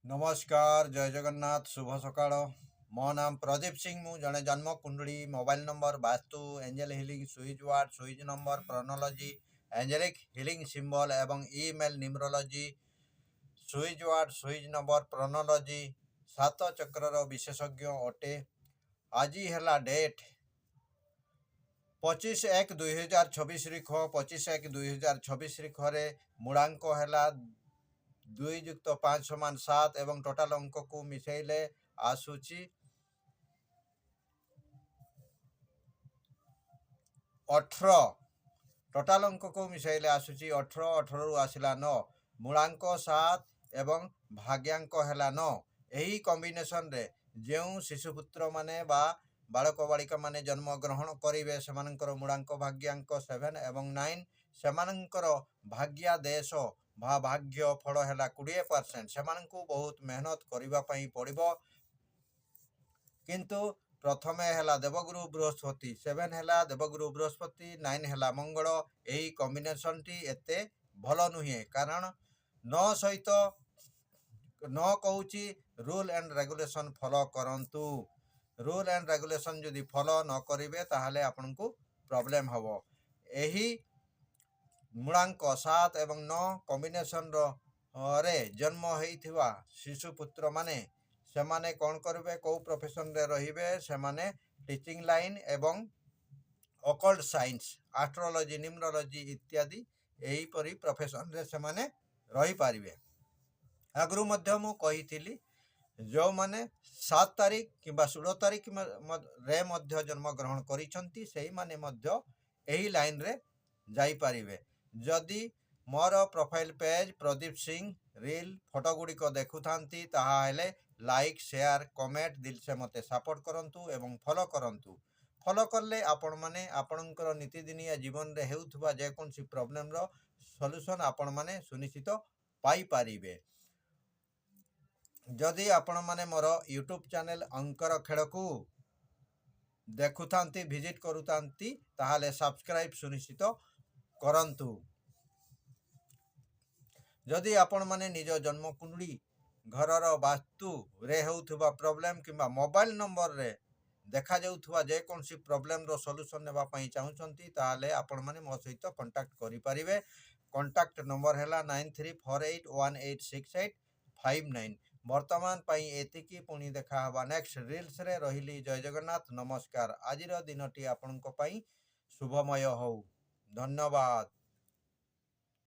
नमस्कार जय जगन्नाथ शुभ सकाळ। मो नाम प्रदीप सिंह मु जड़े जन्म कुंडली mobile number vastu angel healing switch word switch number प्रोनोलॉजी एंजेलिक हिलिंग सिंबल एवं email numerology switch word switch number प्रोनोलॉजी सात चक्र विशेषज्ञ अटे। आज है डेट 25/1/2024 रिख 25/1/2024 रिखरे मूलांक है 2 + 5 = 7 एवं टोटाल अंक को मिसेले आसूची 18। टोटाल अंक को मिसेले आसूची 18 18 रु आसिला 9 मूलांक 7 एवं भाग्यांक है 9। यही कॉम्बिनेशन रे जो शिशुपुत्र माने बा बालक बालिका माने जन्म ग्रहण करेंगे से मूलांक भाग्यांक 7 एवं 9 से भाग्यादेश भा भाग्य फल है 20%। से बहुत मेहनत करने पड़ो किंतु प्रथमे है देवगुरु बृहस्पति 7 है देवगुरु बृहस्पति 9 है मंगल। यही कॉम्बिनेशन टी एते भल नुहे कारण 9 सहित 9 कहूँ रूल एंड रेगुलेशन फॉलो करंतु। रूल एंड रेगुलेशन जदि फॉलो न करेंगे ताहले आपन को प्रॉब्लम हबो। यही मूलांक 7 एवं 9 कॉम्बिनेशन रे जन्म होइथिबा शिशुपुत्र माने से माने कौन करेंगे कौ प्रोफेशन रे रहिबे से माने टीचिंग लाइन एवं ऑकल्ट साइंस एस्ट्रोलॉजी न्यूमरोलॉजी इत्यादि यही परी प्रोफेशन रे से माने रही पारिबे। आगु मध्य मु कहिथिली जो माने 7 तारीख कि 16 तारीख रे मध्य जन्म ग्रहण करिसंती सेही माने मध्य एही लाइन रे जाई पारिबे। जदि मोर profile page Pradeep Singh reel photo गुड़िक देखुथांती ताहाले लाइक शेयर कमेंट दिल से मते सपोर्ट करंतु एवं फॉलो करंतु। फॉलो करले आपण माने आपणकर नीतिदिनिया जीवन रे हेउथबा जे कोनसी प्रॉब्लम रो सॉल्यूशन आपण माने सुनिश्चित पाई पारिबे। जदि आपण माने मोर यूट्यूब चैनल अंकर खेड़ को देखुथांती विजिट करुथांती ताहाले सब्सक्राइब सुनिश्चित करंतु। जदि आपण माने निज जन्म कुंडली घरर वास्तु रे होउथबा प्रॉब्लम किंबा मोबाइल नंबर रे देखा जाउथबा जे कोनसी प्रॉब्लम रो सॉल्यूशन नेबा पई चाहुचंती ताहाले आपण माने मो सहित कांटेक्ट करि पारिबे। कांटेक्ट नंबर हैला 9348186859। वर्तमान पई एतिकी पुणी देखा हबा नेक्स्ट रील्स रे। रहिली जय जगन्नाथ नमस्कार। आजिर दिनटी आपनको पई शुभमय हो। धन्यवाद।